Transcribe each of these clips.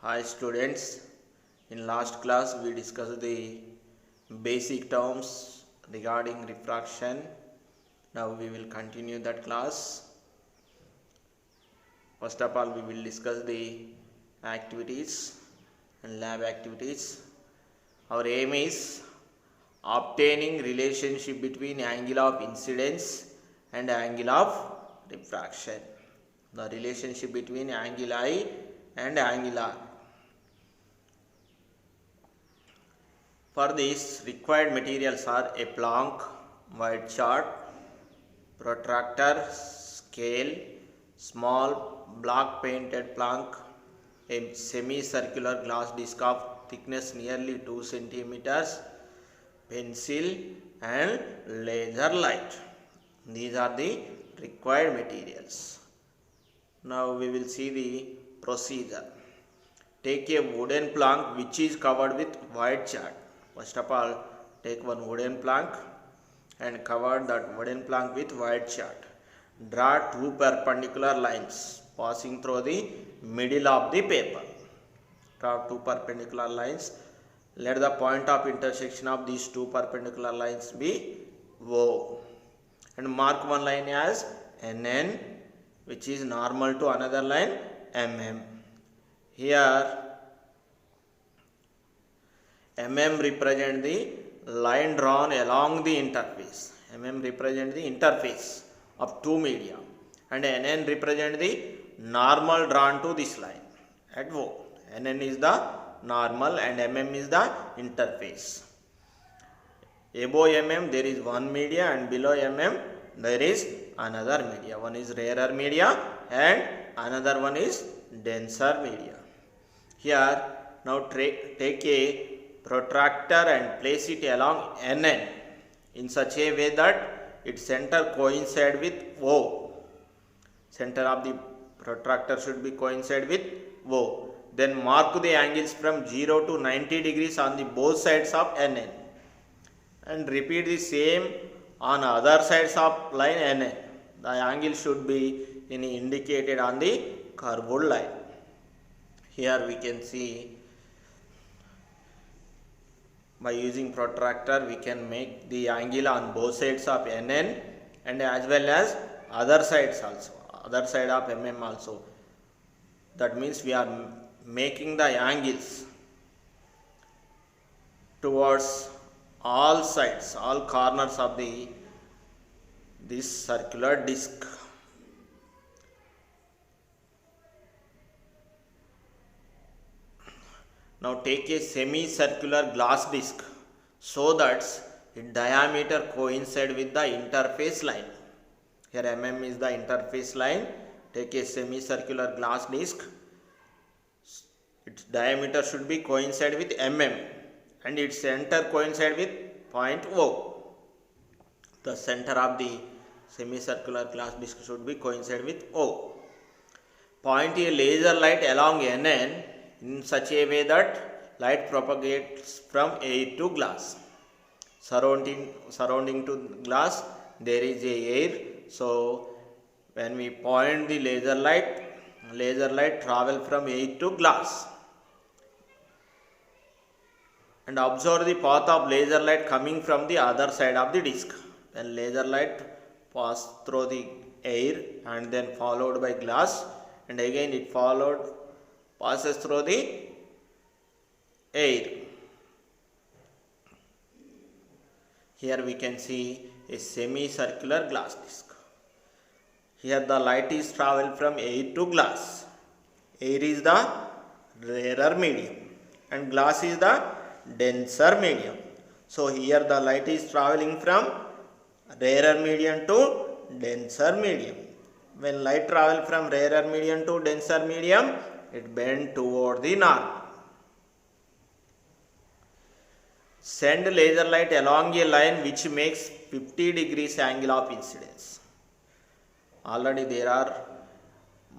Hi students, in last class we discussed the basic terms regarding refraction. Now we will continue that class. First of all, we will discuss the activities and lab activities. Our aim is obtaining relationship between angle of incidence and angle of refraction. The relationship between angle I and angle R. For this, required materials are a Planck, white chart, protractor, scale, small block painted Planck, a semicircular glass disc of thickness nearly 2 centimeters, pencil and laser light. These are the required materials. Now we will see the procedure. Take a wooden plank which is covered with white chart. First of all, take one wooden plank and cover that wooden plank with white chart. Draw two perpendicular lines passing through the middle of the paper. Draw two perpendicular lines. Let the point of intersection of these two perpendicular lines be O. And mark one line as NN, which is normal to another line MM. Here MM represent the line drawn along the interface. MM represent the interface of two media and NN represent the normal drawn to this line at O. NN is the normal and MM is the interface. Above MM there is one media and below MM there is another media. One is rarer media and another one is denser media. Here now take a protractor and place it along NN in such a way that its center coincide with O. Center of the protractor should be coincide with O. Then mark the angles from 0 to 90 degrees on the both sides of NN. And repeat the same on other sides of line NN. The angle should be indicated on the curved line. Here we can see by using protractor we can make the angle on both sides of NN and as well as other sides also, other side of MM also. That means we are making the angles towards all sides, all corners of this circular disc. Now take a semicircular glass disc so that its diameter coincide with the interface line. Here MM is the interface line. Take a semicircular glass disc. Its diameter should be coincide with MM and its center coincide with point O. The center of the semicircular glass disc should be coincide with O. Point a laser light along NN in such a way that light propagates from air to glass. Surrounding to glass there is a air. So when we point the laser light travel from air to glass. And observe the path of laser light coming from the other side of the disc. When laser light pass through the air and then followed by glass and again it passes through the air. Here we can see a semicircular glass disc. Here the light is traveled from air to glass. Air is the rarer medium and glass is the denser medium. So here the light is traveling from rarer medium to denser medium. When light travel from rarer medium to denser medium, it bends toward the north. Send laser light along a line which makes 50 degrees angle of incidence. Already there are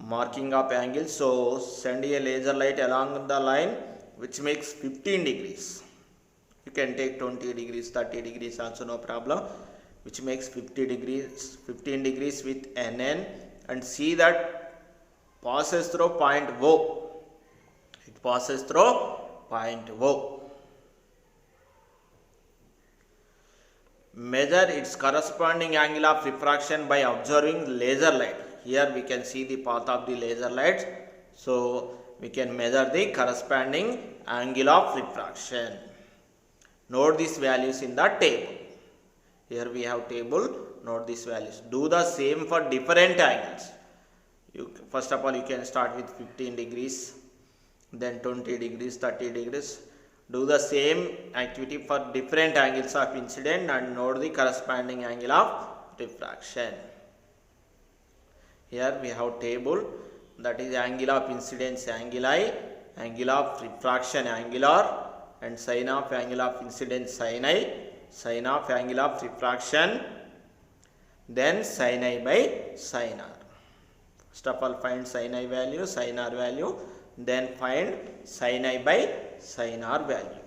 marking of angles, so send a laser light along the line which makes 15 degrees. You can take 20 degrees, 30 degrees also no problem. Which makes 15 degrees with NN and see that passes through point O. It passes through point O. Measure its corresponding angle of refraction by observing laser light. Here we can see the path of the laser light. So we can measure the corresponding angle of refraction. Note these values in the table. Here we have table. Note these values. Do the same for different angles. First of all, you can start with 15 degrees, then 20 degrees, 30 degrees. Do the same activity for different angles of incident and note the corresponding angle of refraction. Here we have table, that is angle of incidence angle I, angle of refraction angle R, and sine of angle of incidence sin I, sine of angle of refraction, then sin I by sin R. First of all, find sin I value, sin R value, then find sin I by sin R value.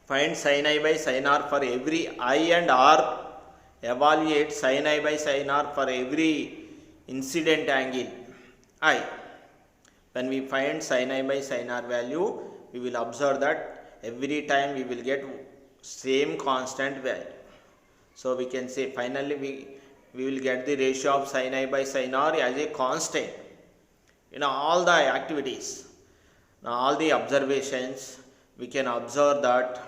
Find sin I by sin R for every I and R. Evaluate sin I by sin R for every incident angle I. When we find sin I by sin R value, we will observe that every time we will get same constant value. So we can say finally we will get the ratio of sin I by sin R as a constant. In all the activities, all the observations, we can observe that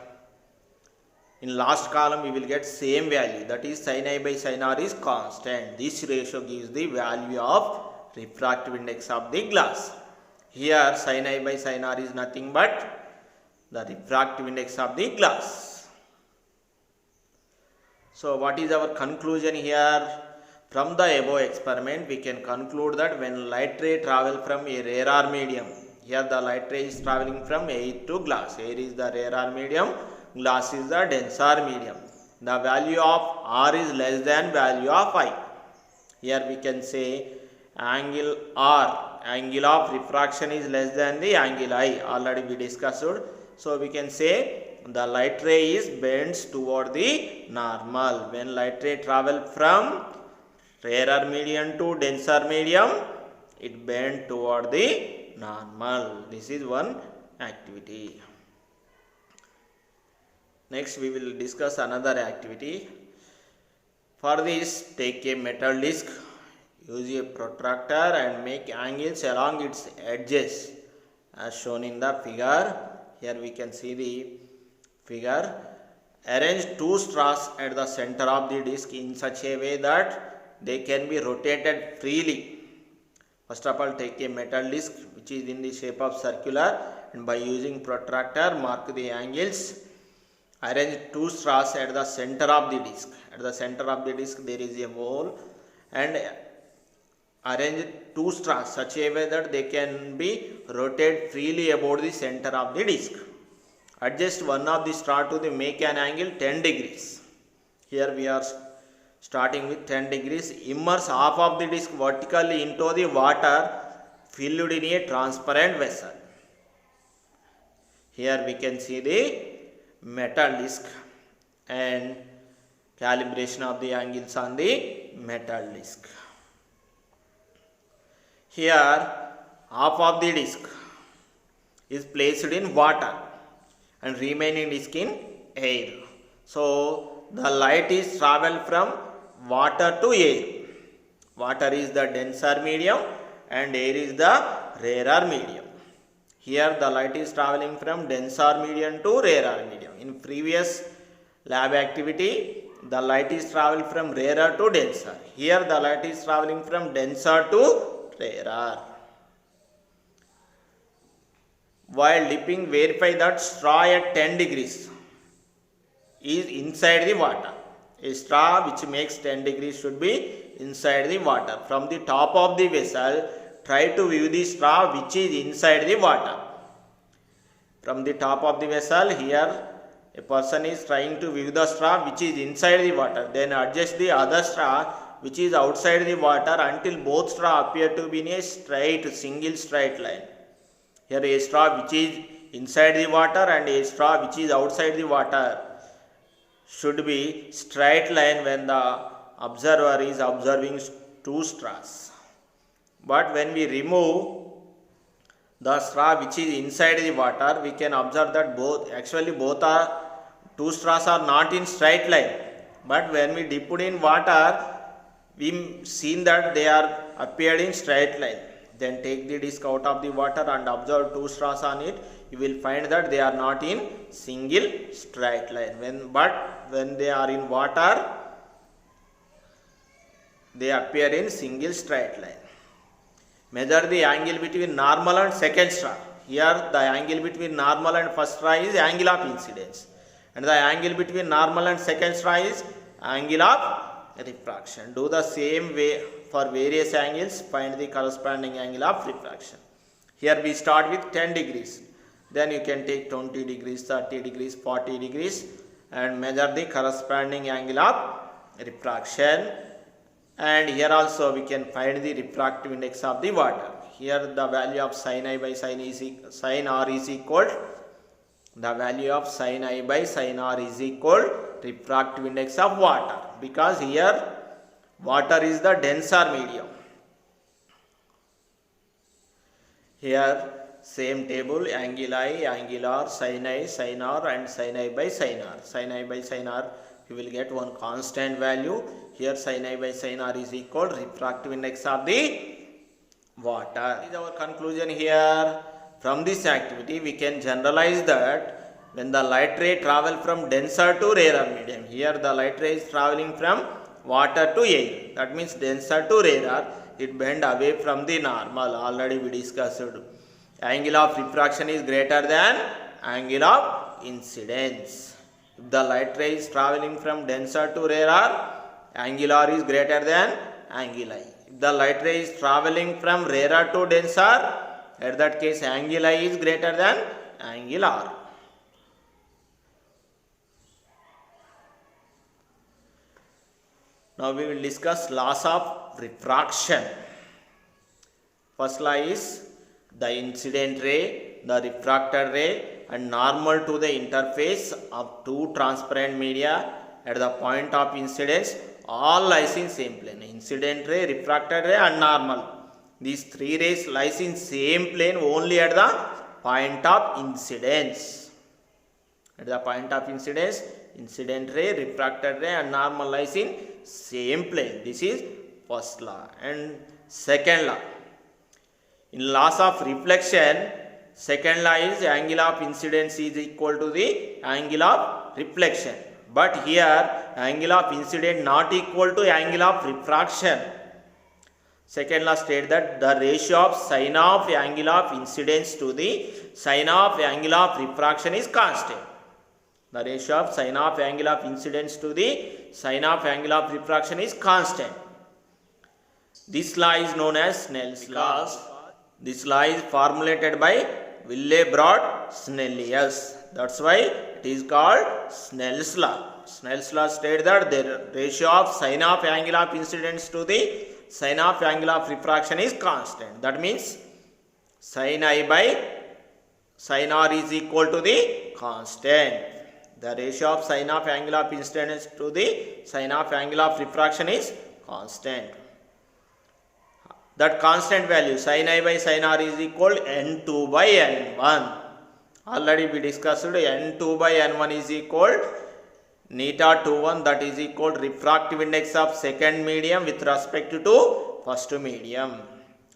in last column we will get same value, that is sin I by sin R is constant. This ratio gives the value of refractive index of the glass. Here sin I by sin R is nothing but the refractive index of the glass. So what is our conclusion here? From the above experiment we can conclude that when light ray travel from a rarer medium, here the light ray is traveling from air to glass. Air is the rarer medium, glass is the denser medium. The value of R is less than value of I. Here we can say angle R, angle of refraction is less than the angle I. Already we discussed. So we can say the light ray is bends toward the normal. When light ray travel from rarer medium to denser medium, it bends toward the normal. This is one activity. Next we will discuss another activity. For this, take a metal disc, use a protractor and make angles along its edges as shown in the figure. Here we can see the figure. Arrange two straws at the center of the disc in such a way that they can be rotated freely. First of all, take a metal disc which is in the shape of circular, and by using protractor mark the angles. Arrange two straws at the center of the disc. At the center of the disc there is a hole, and arrange two straws such a way that they can be rotated freely about the center of the disc. Adjust one of the straw to the make an angle 10 degrees. Here we are starting with 10 degrees. Immerse half of the disc vertically into the water filled in a transparent vessel. Here we can see the metal disc and calibration of the angles on the metal disc. Here half of the disc is placed in water and remaining disc in air. So the light is travel from water to air. Water is the denser medium and air is the rarer medium. Here the light is traveling from denser medium to rarer medium. In previous lab activity, the light is traveling from rarer to denser. Here the light is traveling from denser to rarer. While dipping, verify that straw at 10 degrees is inside the water. A straw which makes 10 degrees should be inside the water. From the top of the vessel, try to view the straw which is inside the water. From the top of the vessel, here a person is trying to view the straw which is inside the water. Then adjust the other straw which is outside the water until both straw appear to be in a single straight line. Here a straw which is inside the water and a straw which is outside the water should be straight line when the observer is observing two straws. but when we remove the straw which is inside the water, we can observe that both are two straws are not in straight line, but when we dip it in water, we seen that they are appeared in straight line. Then take the disc out of the water and observe two straws on it, you will find that they are not in single straight line. When they are in water, they appear in single straight line. Measure the angle between normal and second straw. Here the angle between normal and first straw is angle of incidence, and the angle between normal and second straw is angle of refraction. Do the same way for various angles, find the corresponding angle of refraction. Here we start with 10 degrees, then you can take 20 degrees, 30 degrees, 40 degrees and measure the corresponding angle of refraction. And here also we can find the refractive index of the water. Here the value of sin I by sin R is equal, the value of sin I by sin R is equal refractive index of water, because here water is the denser medium. Here same table, angle I, angle R, sin I, sin R and sin I by sin R. Sin I by sin R, you will get one constant value. Here sin I by sin R is equal refractive index of the water. This is our conclusion here. From this activity we can generalize that when the light ray travel from denser to rarer medium, here the light ray is traveling from water to air, that means denser to rarer, it bend away from the normal. Already we discussed. Angle of refraction is greater than angle of incidence. If the light ray is traveling from denser to rarer, angle R is greater than angle I. If the light ray is traveling from rarer to denser, at that case angle I is greater than angle R. Now we will discuss laws of refraction. First law is the incident ray, the refracted ray and normal to the interface of two transparent media at the point of incidence all lies in same plane. Incident ray, refracted ray and normal. These three rays lies in same plane only at the point of incidence. At the point of incidence, incident ray, refracted ray and normal lies in same plane. This is first law. And second law, in laws of reflection, second law is angle of incidence is equal to the angle of reflection. But here angle of incidence not equal to angle of refraction. Second law states that the ratio of sin of angle of incidence to the sin of angle of refraction is constant. The ratio of sin of angle of incidence to the sin of angle of refraction is constant. This law is known as Snell's law. This law is formulated by Willebrord Snellius. That's why it is called Snell's law. Snell's law states that the ratio of sin of angle of incidence to the sin of angle of refraction is constant. That means sin I by sin R is equal to the constant. The ratio of sin of angle of incidence to the sin of angle of refraction is constant. That constant value sin I by sin R is equal n2 by n1. Already we discussed n2 by n1 is equal neta 21, that is equal refractive index of second medium with respect to first medium.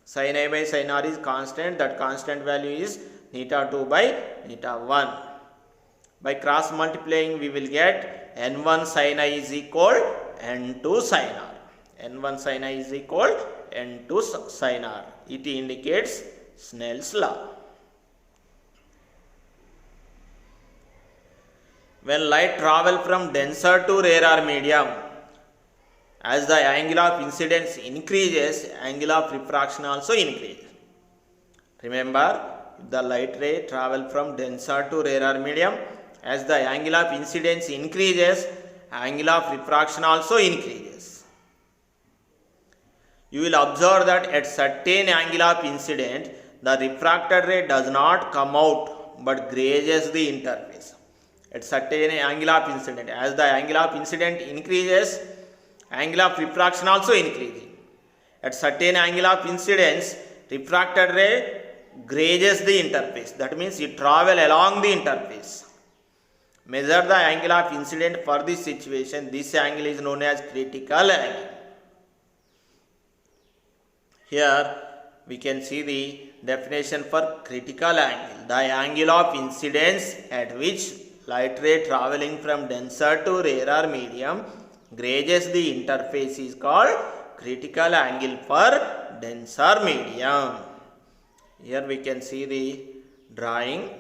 Sin I by sin R is constant, that constant value is neta 2 by neta 1. By cross multiplying we will get n1 sin I is equal n2 sin R. n1 sin I is equal n2 sin R. It indicates Snell's law. When light travels from denser to rarer medium, as the angle of incidence increases, angle of refraction also increases. Remember, if the light ray travels from denser to rarer medium, as the angle of incidence increases, angle of refraction also increases. You will observe that at certain angle of incidence, the refracted ray does not come out but grazes the interface. At certain angle of incidence, as the angle of incidence increases, angle of refraction also increases. At certain angle of incidence, refracted ray grazes the interface. That means it travels along the interface. Measure the angle of incidence for this situation. This angle is known as critical angle. Here we can see the definition for critical angle. The angle of incidence at which light ray traveling from denser to rarer medium grazes the interface is called critical angle for denser medium. Here we can see the drawing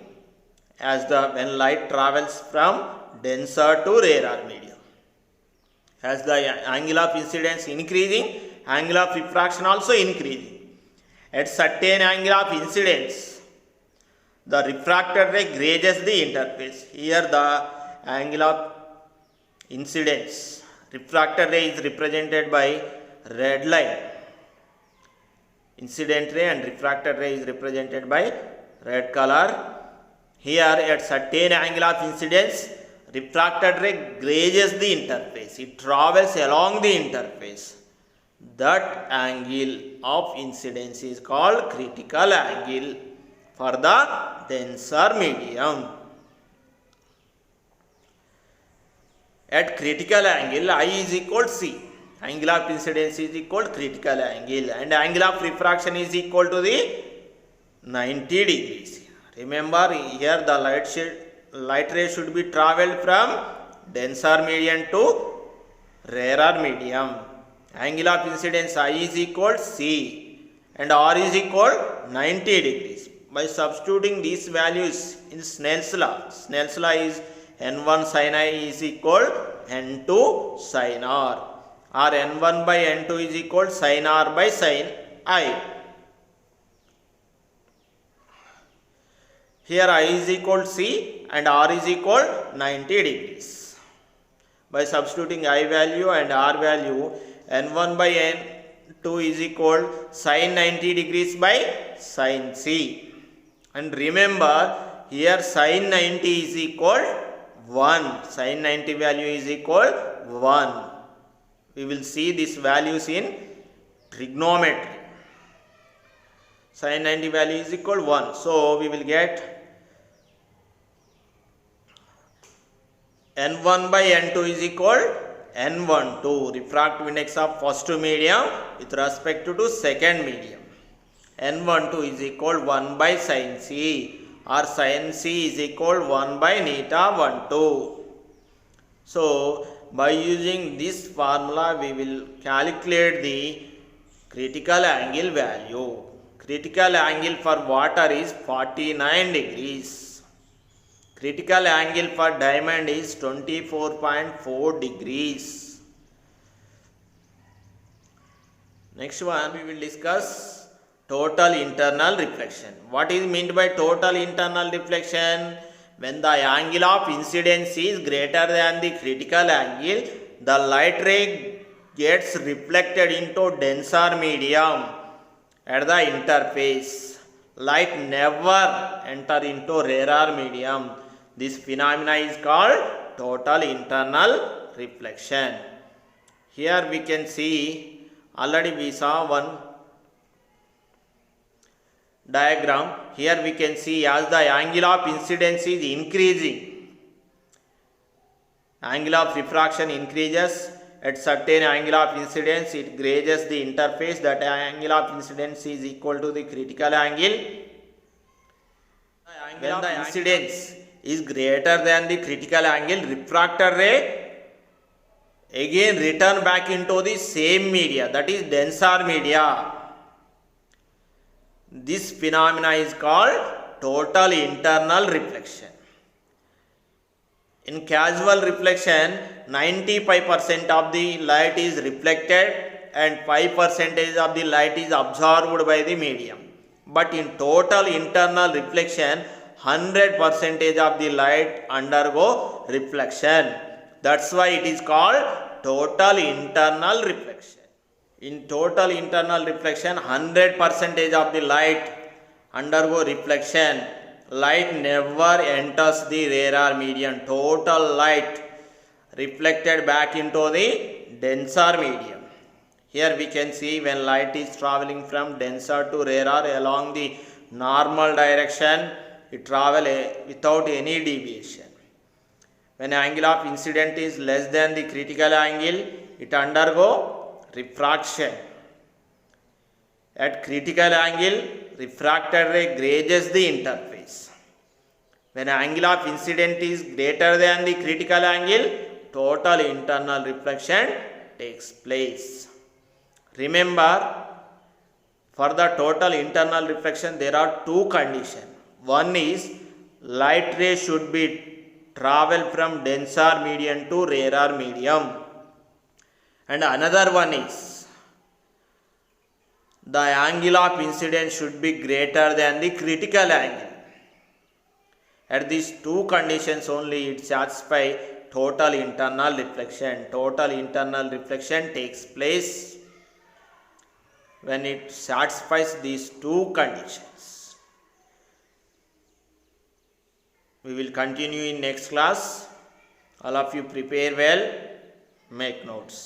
as when light travels from denser to rarer medium. As the angle of incidence increasing, angle of refraction also increasing. At certain angle of incidence, the refracted ray grazes the interface. Here the angle of incidence, refracted ray is represented by red line. Incident ray and refracted ray is represented by red color. Here at certain angle of incidence, refracted ray grazes the interface. It travels along the interface. That angle of incidence is called critical angle for the denser medium. At critical angle, I is equal to C. Angle of incidence is equal to critical angle, and angle of refraction is equal to the 90 degrees. Remember, here the light ray should be travelled from denser medium to rarer medium. Angle of incidence I is equal to C and R is equal to 90 degrees. By substituting these values in Snell's law is N1 sin I is equal to N2 sin R, or N1 by N2 is equal to sin R by sin I. Here I is equal to C and R is equal to 90 degrees. By substituting I value and R value, N1 by N2 is equal to sin 90 degrees by sin C. And remember, here sin 90 is equal to 1. Sin 90 value is equal to 1. We will see these values in trigonometry. Sin 90 value is equal to 1. So we will get N1 by N2 is equal to N12, refractive index of first medium with respect to second medium. N12 is equal to 1 by sin C, or sin C is equal to 1 by neta 12. So by using this formula, we will calculate the critical angle value. Critical angle for water is 49 degrees. Critical angle for diamond is 24.4 degrees. Next one, we will discuss total internal reflection. What is meant by total internal reflection? When the angle of incidence is greater than the critical angle, the light ray gets reflected into denser medium at the interface. Light never enter into rarer medium. This phenomena is called total internal reflection. Here we can see, already we saw one diagram. Here we can see as the angle of incidence is increasing, angle of refraction increases. At certain angle of incidence, it grazes the interface. That angle of incidence is equal to the critical angle. When the incidence is greater than the critical angle, refracted ray again return back into the same media, that is denser media. This phenomena is called total internal reflection. In casual reflection, 95% of the light is reflected and 5% of the light is absorbed by the medium. But in total internal reflection, 100% of the light undergo reflection. That's why it is called total internal reflection. In total internal reflection, 100% of the light undergo reflection. Light never enters the rarer medium. Total light reflected back into the denser medium. Here we can see when light is traveling from denser to rarer along the normal direction, it travels without any deviation. When angle of incident is less than the critical angle, it undergo refraction. At critical angle, refracted ray grazes the interface. When angle of incident is greater than the critical angle, total internal reflection takes place. Remember, for the total internal reflection, there are two conditions. One is light ray should be travel from denser medium to rarer medium. And another one is the angle of incidence should be greater than the critical angle. At these two conditions only it satisfies total internal reflection. Total internal reflection takes place when it satisfies these two conditions. We will continue in next class. All of you prepare well, make notes.